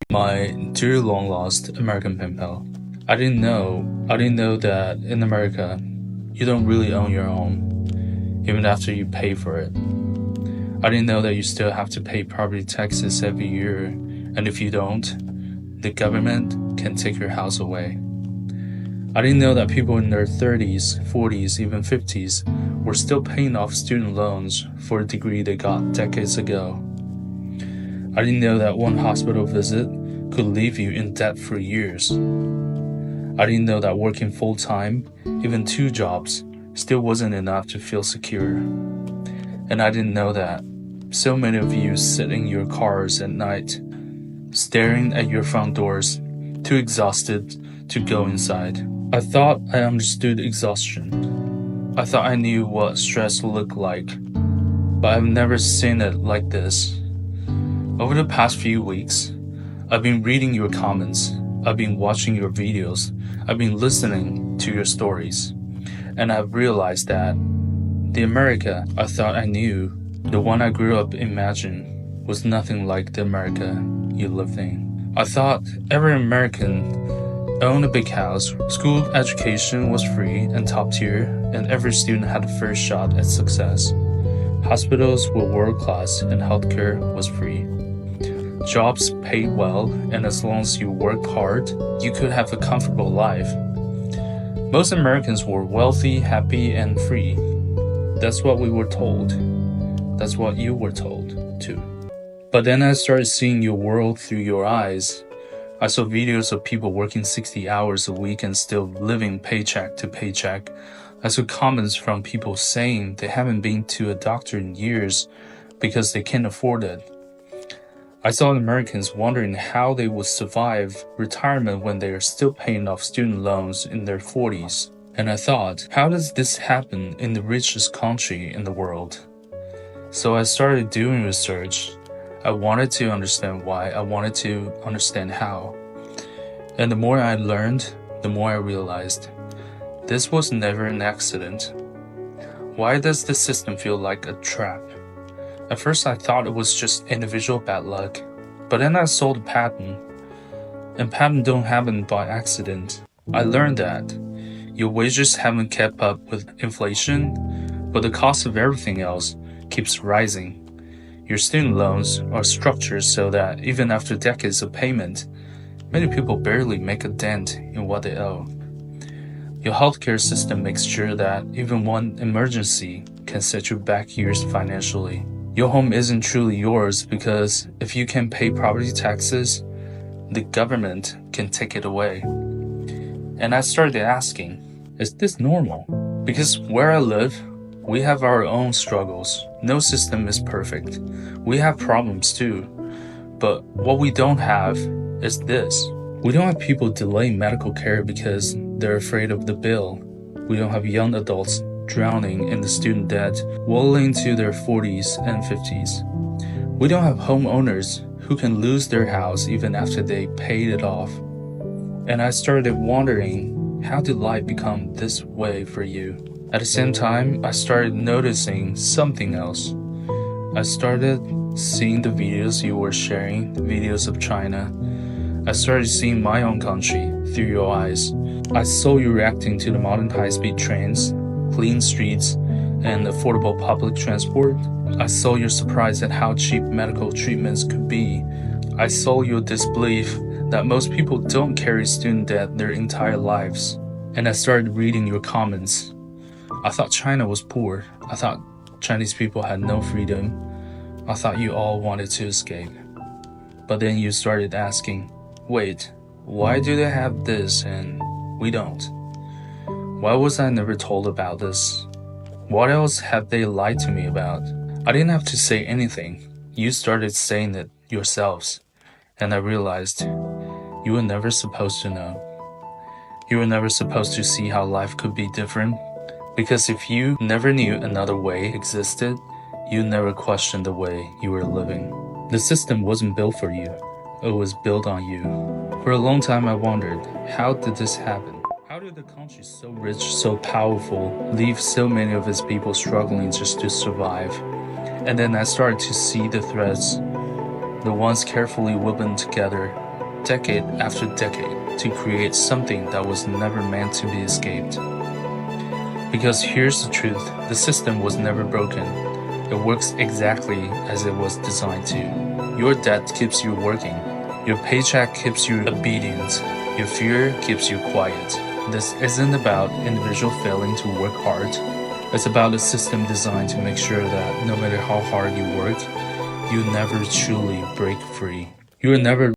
my dear long lost American pen pal. I didn't know that in America, you don't really own your home, even after you pay for it. I didn't know that you still have to pay property taxes every year, and if you don't, the government can take your house away. I didn't know that people in their 30s, 40s, even 50s were still paying off student loans for a degree they got decades ago. I didn't know that one hospital visit could leave you in debt for years. I didn't know that working full-time, even 2 jobs, still wasn't enough to feel secure. And I didn't know that so many of you sit in your cars at night, staring at your front doors, too exhausted to go inside. I thought I understood exhaustion. I thought I knew what stress looked like, but I've never seen it like this. Over the past few weeks, I've been reading your comments, I've been watching your videos, I've been listening to your stories, and I've realized that the America I thought I knew, the one I grew up imagining, was nothing like the America you lived in. I thought every American owned a big house, school education was free and top tier, and every student had a first shot at success. Hospitals were world-class and healthcare was free. Jobs paid well, and as long as you worked hard, you could have a comfortable life. Most Americans were wealthy, happy, and free. That's what we were told. That's what you were told, too. But then I started seeing your world through your eyes. I saw videos of people working 60 hours a week and still living paycheck to paycheck. I saw comments from people saying they haven't been to a doctor in years because they can't afford it. I saw Americans wondering how they would survive retirement when they are still paying off student loans in their 40s. And I thought, how does this happen in the richest country in the world? So I started doing research. I wanted to understand why, I wanted to understand how. And the more I learned, the more I realized this was never an accident. Why does the system feel like a trap? At first I thought it was just individual bad luck, but then I saw the pattern. And patterns don't happen by accident. I learned that your wages haven't kept up with inflation, but the cost of everything else keeps rising. Your student loans are structured so that even after decades of payment, many people barely make a dent in what they owe. Your healthcare system makes sure that even one emergency can set you back years financially. Your home isn't truly yours because if you can't pay property taxes, the government can take it away. And I started asking, is this normal? Because where I live, we have our own struggles. No system is perfect. We have problems too. But what we don't have is this. We don't have people delaying medical care because they're afraid of the bill. We don't have young adults drowning in the student debt well into their 40s and 50s. We don't have homeowners who can lose their house even after they paid it off. And I started wondering, how did life become this way for you? At the same time, I started noticing something else. I started seeing the videos you were sharing, the videos of China. I started seeing my own country through your eyes. I saw you reacting to the modern high-speed trains, clean streets, and affordable public transport. I saw your surprise at how cheap medical treatments could be. I saw your disbelief that most people don't carry student debt their entire lives. And I started reading your comments. I thought China was poor. I thought Chinese people had no freedom. I thought you all wanted to escape. But then you started asking, wait, why do they have this and we don't? Why was I never told about this? What else have they lied to me about? I didn't have to say anything. You started saying it yourselves. And I realized you were never supposed to know. You were never supposed to see how life could be different. Because if you never knew another way existed, you never questioned the way you were living. The system wasn't built for you. It was built on you. For a long time I wondered, how did this happen? How did a country so rich, so powerful, leave so many of its people struggling just to survive? And then I started to see the threads the ones carefully woven together decade after decade to create something that was never meant to be escaped. Because here's the truth, the system was never broken. It works exactly as it was designed to. Your debt keeps you working. Your paycheck keeps you obedient. Your fear keeps you quiet. This isn't about individual failing to work hard. It's about a system designed to make sure that no matter how hard you work, you never truly break free. You are never